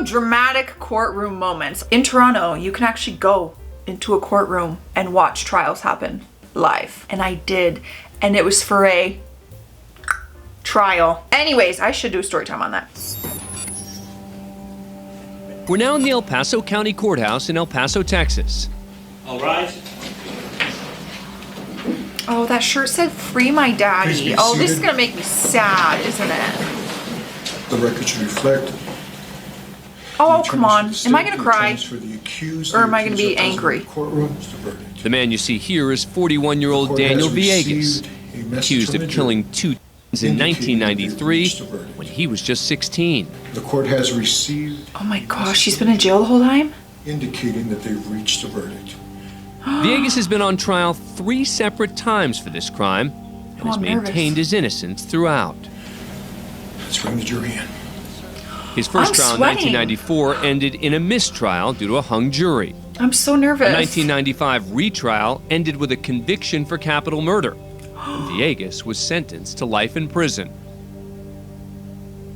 some dramatic courtroom moments. In Toronto, you can actually go into a courtroom and watch trials happen live. And I did. And it was for a trial. Anyways, I should do a story time on that. We're now in the El Paso County Courthouse in El Paso, Texas. All right. Oh, that shirt said free my daddy. Oh, this is gonna make me sad, isn't it? The record should reflect. Oh, come on. Am I gonna cry? Or am I gonna be angry? The man you see here is 41-year-old Daniel Villegas, accused of killing 2 teens in 1993 when he was just 16. The court has received. Oh my gosh, she's been in jail the whole time? Indicating that they've reached a verdict. Villegas has been on trial 3 separate times for this crime and has maintained his innocence throughout. Let's bring the jury in. His first trial in 1994 ended in a mistrial due to a hung jury. I'm so nervous. A 1995 retrial ended with a conviction for capital murder. And Villegas was sentenced to life in prison.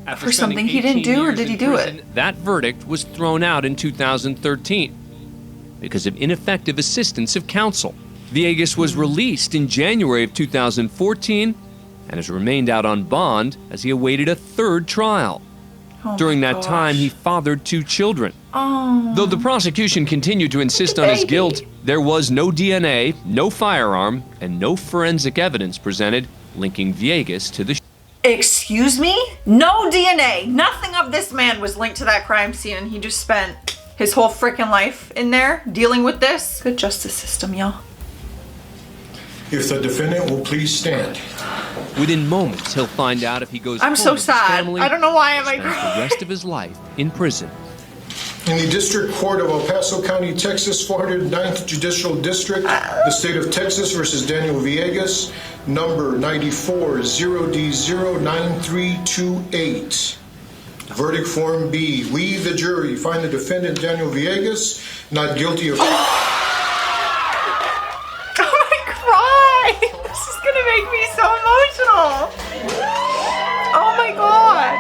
After for something he didn't do, or did he do prison, it? That verdict was thrown out in 2013 because of ineffective assistance of counsel. Villegas was released in January of 2014 and has remained out on bond as he awaited a 3rd trial. Oh During that time, he fathered 2 children. Oh. Though the prosecution continued to insist on his guilt, there was no DNA, no firearm, and no forensic evidence presented linking Villegas to the Excuse me? No DNA. Nothing of this man was linked to that crime scene, and he just spent his whole freaking life in there dealing with this. Good justice system, y'all. If the defendant will please stand. Within moments, he'll find out if he goes I'm home so with his sad. family, I don't know why I'm or spends the rest of his life in prison. In the District Court of El Paso County, Texas, 409th Judicial District, the State of Texas versus Daniel Villegas, number 94-0D09328. Verdict Form B. We, the jury, find the defendant Daniel Villegas not guilty of... Oh my cry! This is gonna make me so emotional. Oh my god.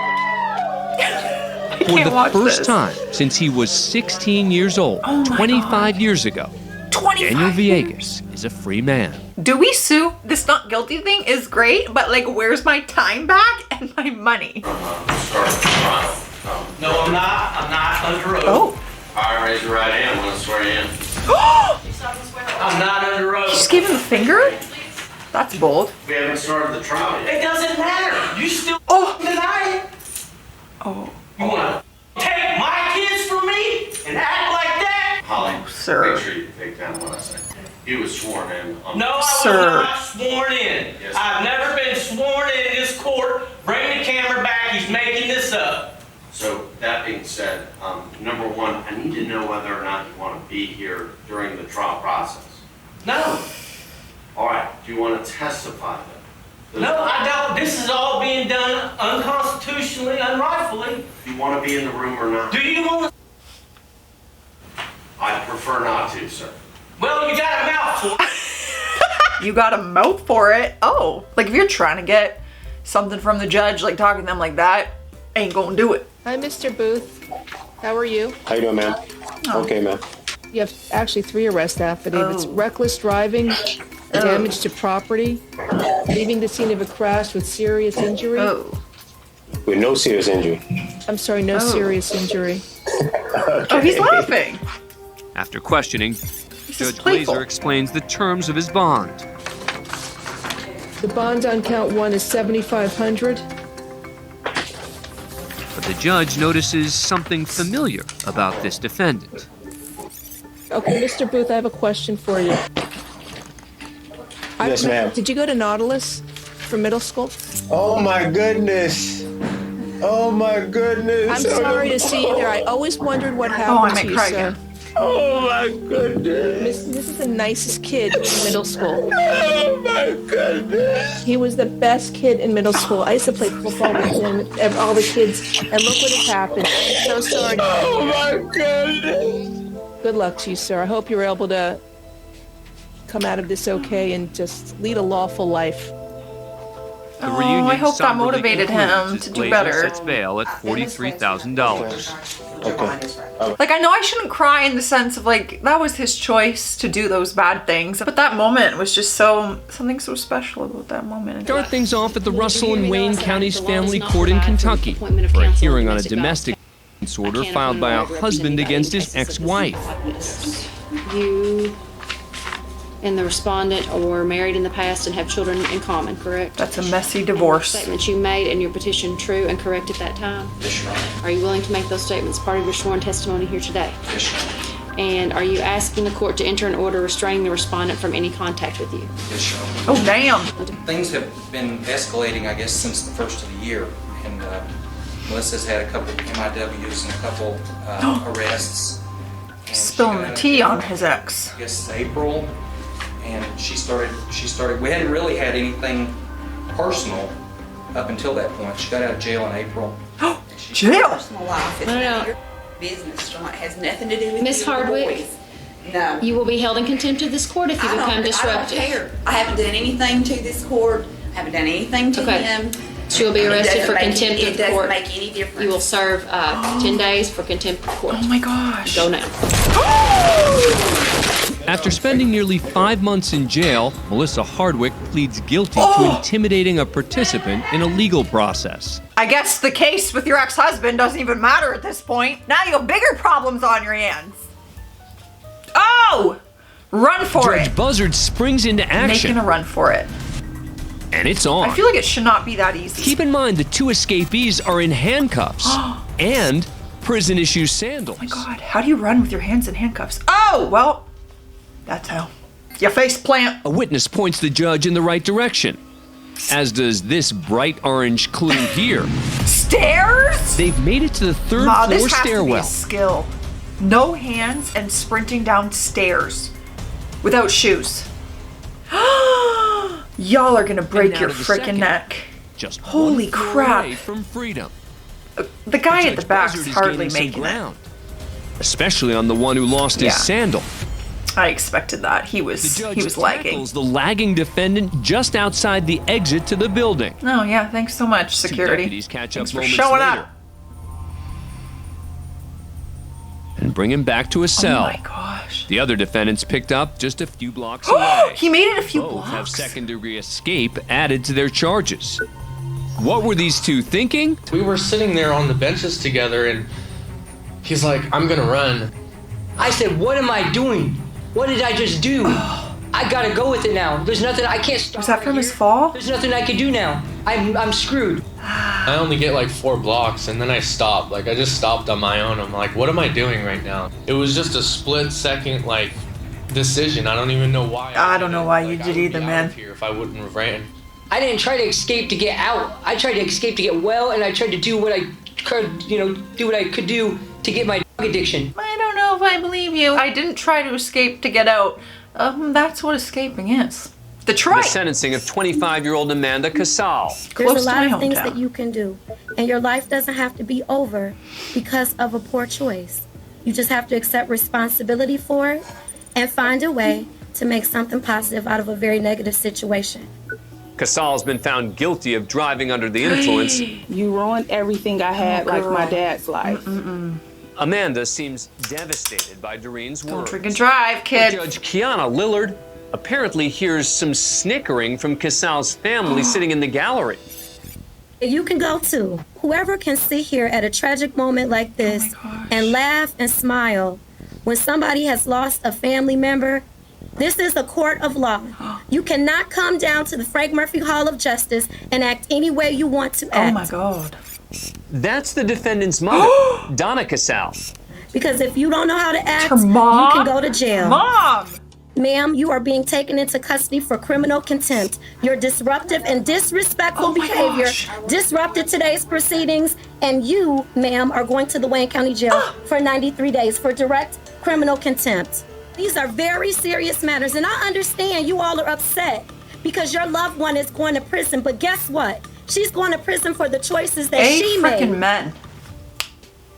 For the first time since he was 16 years old, 25 years ago, Daniel Villegas is a free man. Do we sue? This not guilty thing is great, but like, where's my time back and my money? No, I'm not. I'm not under oath. Oh. All right, raise your right hand. I'm going to swear you in. I'm not under oath. You just gave him the finger? That's bold. We haven't started the trial yet. It doesn't matter. You still deny it. Oh. You want to take my kids from me and act like that? Holly, sir. Make sure you take down what I say. He was sworn in. Sir. No, I was not sworn in. Yes, I've never been sworn in this court. Bring the camera back. He's making this up. So, that being said, number one, I need to know whether or not you want to be here during the trial process. No. All right. Do you want to testify then? No, I don't. This is all being done unconstitutionally, unrightfully. Do you want to be in the room or not? Do you want to? I'd prefer not to, sir. Well, you got a mouth for it. You got a mouth for it? Oh. Like if you're trying to get something from the judge, like talking to them like that, ain't gonna do it. Hi, Mr. Booth. How are you? How you doing, ma'am? Oh. Okay, ma'am. You have actually 3 arrest affidavits. Reckless driving, damage to property, leaving the scene of a crash with serious injury. With no serious injury. I'm sorry, no serious injury. Okay. Oh, he's laughing. After questioning, Judge Glazer explains the terms of his bond. The bond on count 1 is $7,500. But the judge notices something familiar about this defendant. Okay, Mr. Booth, I have a question for you. Yes, ma'am. Did you go to Nautilus for middle school? Oh my goodness. Oh my goodness. I'm sorry to see you there. I always wondered what happened to you, sir. Oh my goodness. This is the nicest kid in middle school. Oh my goodness. He was the best kid in middle school. I used to play football with him and all the kids, and look what has happened. I'm so sorry. Oh my goodness. Good luck to you, sir. I hope you're able to come out of this okay and just lead a lawful life. The Oh, reunion I hope that somberly motivated concludes him as to do Glazer better. sets bail at $43,000. Like, I know I shouldn't cry in the sense of, like, that was his choice to do those bad things, but that moment was just something so special about that moment. Start things off at the Russell and Wayne County's family court in Kentucky for a hearing on a domestic order filed by a husband against his ex-wife. You and the respondent are married in the past and have children in common, correct? That's a messy divorce. Statements you made in your petition true and correct at that time? Yes, Your Honor. Are you willing to make those statements part of your sworn testimony here today? Yes, Your Honor. And are you asking the court to enter an order restraining the respondent from any contact with you? Yes, Your Honor. Oh, damn. Things have been escalating, I guess, since the first of the year. And Melissa's had a couple MIWs and a couple arrests. And Spilling she the got tea out, on his ex. I guess April. And she started, we hadn't really had anything personal up until that point. She got out of jail in April. Jail? Personal life. It's No, no. none of your business, John. It has nothing to do with Miss you or Hardwick? boys. No. You will be held in contempt of this court if you become disruptive. I don't care. I haven't done anything to this court. I haven't done anything to Okay. him. She will be It arrested doesn't for make contempt it of the court. doesn't make any difference. You will serve 10 days for contempt of court. Oh my gosh. Go now. After spending nearly 5 months in jail, Melissa Hardwick pleads guilty to intimidating a participant in a legal process. I guess the case with your ex-husband doesn't even matter at this point. Now you have bigger problems on your hands. Oh! Run for Judge it. Buzzard springs into action, Making a run for it. and it's on. I feel like it should not be that easy. Keep in mind the two escapees are in handcuffs and prison-issue sandals. Oh my God, how do you run with your hands in handcuffs? Oh, well, that's how. You face plant. A witness points the judge in the right direction, as does this bright orange clue here. Stairs? They've made it to the third Ma, floor this has to be stairwell. a skill. No hands and sprinting down stairs without shoes. Y'all are gonna break now your to the freaking second. neck. Just Holy one floor crap. away from freedom. The guy at Judge the back's Buzzard is hardly gaining some making it. ground, especially on the one who lost Yeah. his sandal. I expected that. He The was judge lagging. tackles the lagging defendant just outside the exit to the building. Oh yeah, thanks so much, Two security. deputies catch Thanks up for moments showing later up. and bring him back to a Oh cell. my gosh. The other defendants picked up just a few blocks away. He made it a few Both have blocks. second-degree escape added to their charges. What were these two thinking? We were sitting there on the benches together and he's like, I'm gonna run. I said, what am I doing? What did I just do? I gotta go with it now. There's nothing, I can't stop. Was that right from his here. fall? There's nothing I can do now. I'm screwed. I only get like 4 blocks and then I stopped. Like I just stopped on my own. I'm like, what am I doing right now? It was just a split second like decision. I don't even know why. I don't know why you Like, I did would either, be out man. of here if I wouldn't have ran. I didn't try to escape to get out. I tried to escape to get well, and I tried to do what I could, do what I could do to get my drug addiction. I don't know if I believe you. I didn't try to escape to get out. That's what escaping is. The Detroit. sentencing of 25-year-old Amanda Casal. Close There's a to lot my of things hometown. that you can do, and your life doesn't have to be over because of a poor choice. You just have to accept responsibility for it and find a way to make something positive out of a very negative situation. Casal has been found guilty of driving under the influence. You ruined everything I had, like my dad's life. Amanda seems devastated by Doreen's words. Don't drink and drive, kid. Judge Kiana Lillard apparently hears some snickering from Casal's family sitting in the gallery. You can go too. Whoever can sit here at a tragic moment like this and laugh and smile when somebody has lost a family member, this is a court of law. You cannot come down to the Frank Murphy Hall of Justice and act any way you want to act. Oh my God. That's the defendant's mother, Donna Casal. Because if you don't know how to act, Her mom? you can go to jail. Mom! Ma'am, you are being taken into custody for criminal contempt. Your disruptive and disrespectful Oh my behavior gosh. disrupted today's proceedings, and you, ma'am, are going to the Wayne County Jail for 93 days for direct criminal contempt. These are very serious matters, and I understand you all are upset because your loved one is going to prison, but guess what? She's going to prison for the choices that she made. Freaking men.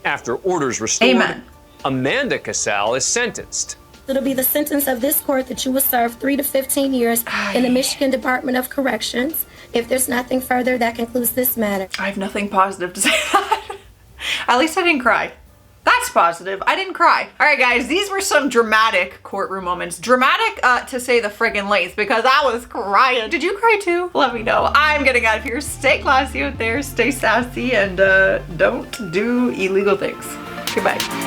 After orders restored, Amen. Amanda Casal is sentenced. It'll be the sentence of this court that you will serve 3 to 15 years in the Michigan Department of Corrections. If there's nothing further, that concludes this matter. I have nothing positive to say that. At least I didn't cry. That's positive. I didn't cry. All right, guys, these were some dramatic courtroom moments. Dramatic to say the friggin' least, because I was crying. Did you cry too? Let me know. I'm getting out of here. Stay classy out there, stay sassy, and don't do illegal things. Goodbye.